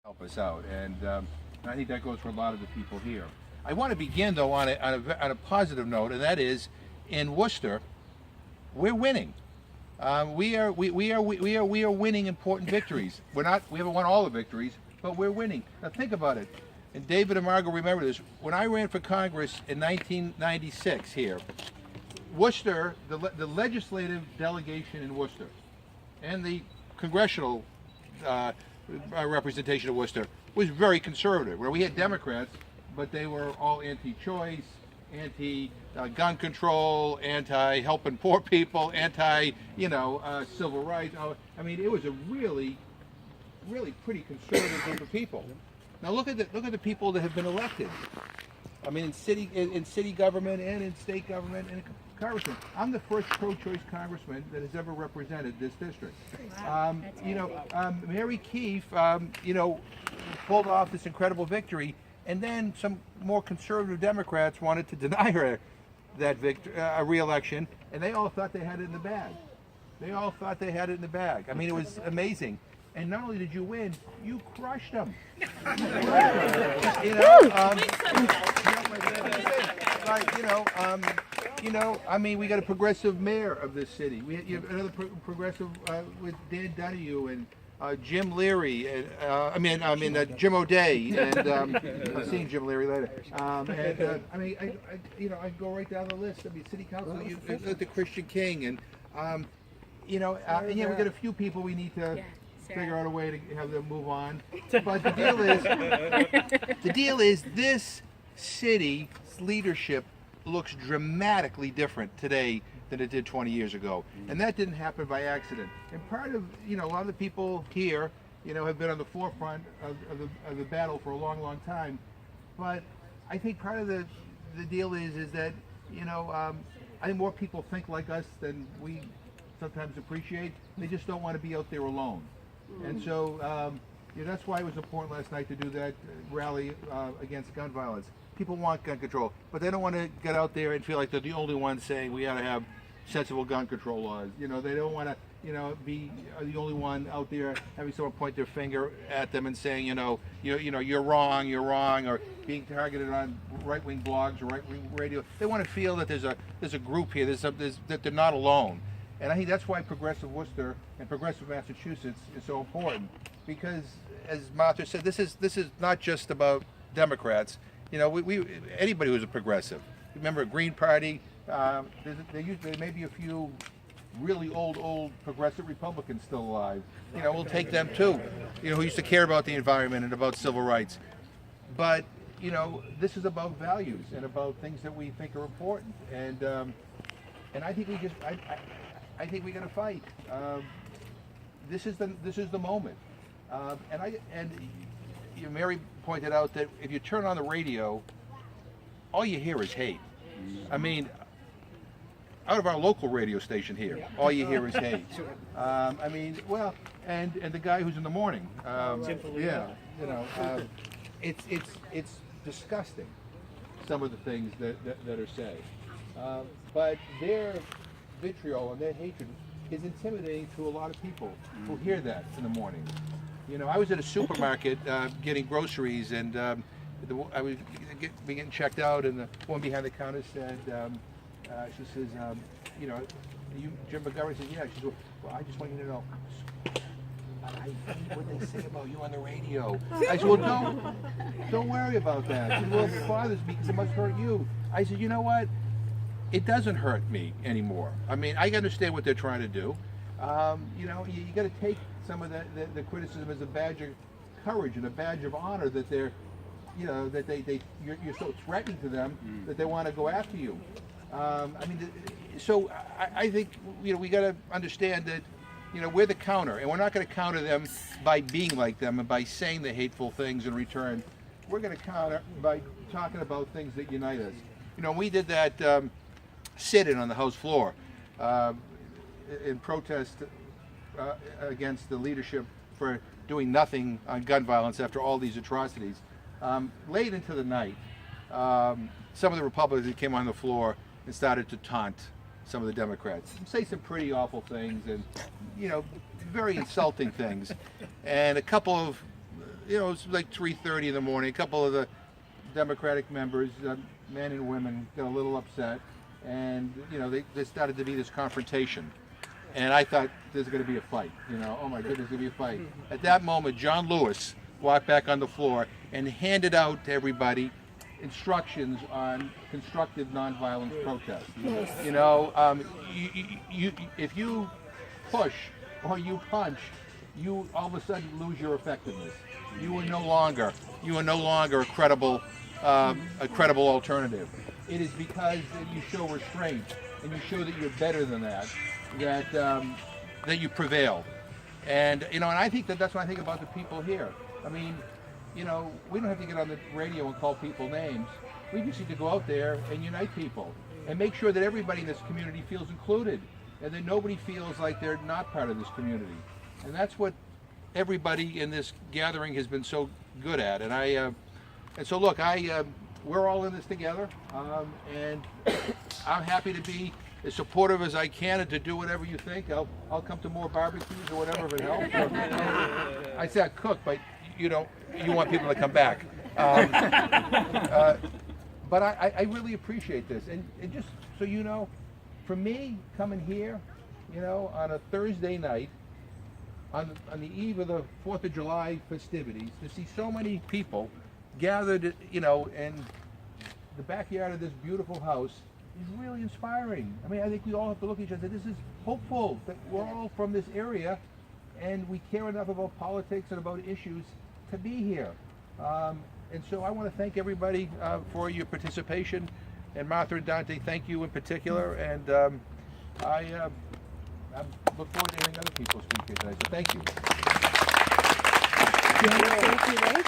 help us out, and I think that goes for a lot of the people here. I want to begin though on a positive note, and that is in Worcester, we're winning. We are winning important victories. We haven't won all the victories, but we're winning. Now think about it. And David and Margot remember this. When I ran for Congress in 1996 here, Worcester, the legislative delegation in Worcester, and the congressional representation of Worcester was very conservative. Where we had Democrats, but they were all anti-choice, anti-gun control, anti-helping poor people, civil rights. I mean, it was a really pretty conservative group of people. Now look at the people that have been elected. I mean, in city government and in state government and congressman. I'm the first pro-choice congressman that has ever represented this district. Mary Keefe, pulled off this incredible victory, and then some more conservative Democrats wanted to deny her that re-election, and they all thought they had it in the bag. I mean, it was amazing. And not only did you win, you crushed them. I mean, we got a progressive mayor of this city. You have another progressive with Dan Donahue and Jim Leary, and Jim O'Day, and I'm seeing Jim Leary later. I go right down the list. I mean, city council, the Christian King, and we got a few people we need to figure out a way to have them move on. But the deal is this city's leadership looks dramatically different today than it did 20 years ago. And that didn't happen by accident. And part of, a lot of the people here, have been on the forefront of the battle for a long, long time. But I think part of the deal is that, I think more people think like us than we sometimes appreciate. They just don't want to be out there alone. And so that's why it was important last night to do that rally against gun violence. People want gun control, but they don't want to get out there and feel like they're the only ones saying we ought to have sensible gun control laws. They don't want to, be the only one out there having someone point their finger at them and saying, you're wrong, or being targeted on right-wing blogs or right-wing radio. They want to feel that there's a group here, that they're not alone. And I think that's why Progressive Worcester and Progressive Massachusetts is so important, because, as Martha said, this is not just about Democrats. Anybody who's a progressive. Remember, Green Party. There may be a few really old progressive Republicans still alive. We'll take them too. Who used to care about the environment and about civil rights. But this is about values and about things that we think are important. And I think I think we got to fight. This is the moment. Mary pointed out that if you turn on the radio, all you hear is hate. I mean, out of our local radio station here, all you hear is hate. And the guy who's in the morning, it's disgusting, some of the things that are said. But their vitriol and their hatred is intimidating to a lot of people who hear that in the morning. I was at a supermarket getting groceries, and I was getting checked out, and the woman behind the counter said, she says, you Jim McGovern? Says, yeah. She said, well, I just want you to know, what they say about you on the radio. I said, well, don't worry about that. She said, well, it bothers me because it must hurt you. I said, you know what? It doesn't hurt me anymore. I mean, I understand what they're trying to do. You got to take some of the criticism as a badge of courage and a badge of honor that they're, you're so threatening to them that they want to go after you. I think we got to understand that we're the counter, and we're not going to counter them by being like them and by saying the hateful things in return. We're going to counter by talking about things that unite us. We did that sit-in on the House floor in protest against the leadership for doing nothing on gun violence after all these atrocities. Late into the night, some of the Republicans came on the floor and started to taunt some of the Democrats, say some pretty awful things and, very insulting things. And a couple of, you know, it was like 3:30 in the morning. A couple of the Democratic members, men and women, got a little upset, and you know, they started to be this confrontation. And I thought there's going to be a fight. You know, oh my goodness, there's going to be a fight. At that moment, John Lewis walked back on the floor and handed out to everybody instructions on constructive nonviolent protest. You know, if you push or you punch, you all of a sudden lose your effectiveness. You are no longer a credible alternative. It is because you show restraint and you show that you're better than that you prevail. And you know, and I think that's what I think about the people here. I mean, you know, we don't have to get on the radio and call people names. We just need to go out there and unite people and make sure that everybody in this community feels included and that nobody feels like they're not part of this community. And that's what everybody in this gathering has been so good at. And so look, we're all in this together, and I'm happy to be as supportive as I can and to do whatever you think. I'll come to more barbecues or whatever if it helps. I say I cook, but you want people to come back. But I really appreciate this. And just so you know, for me, coming here, you know, on a Thursday night, on the eve of the 4th of July festivities, to see so many people gathered, you know, in the backyard of this beautiful house is really inspiring. I mean, I think we all have to look at each other and say, this is hopeful that we're all from this area and we care enough about politics and about issues to be here. And so I want to thank everybody for your participation. And Martha and Dante, thank you in particular. And I look forward to hearing other people speak here tonight. So thank you. Thank you.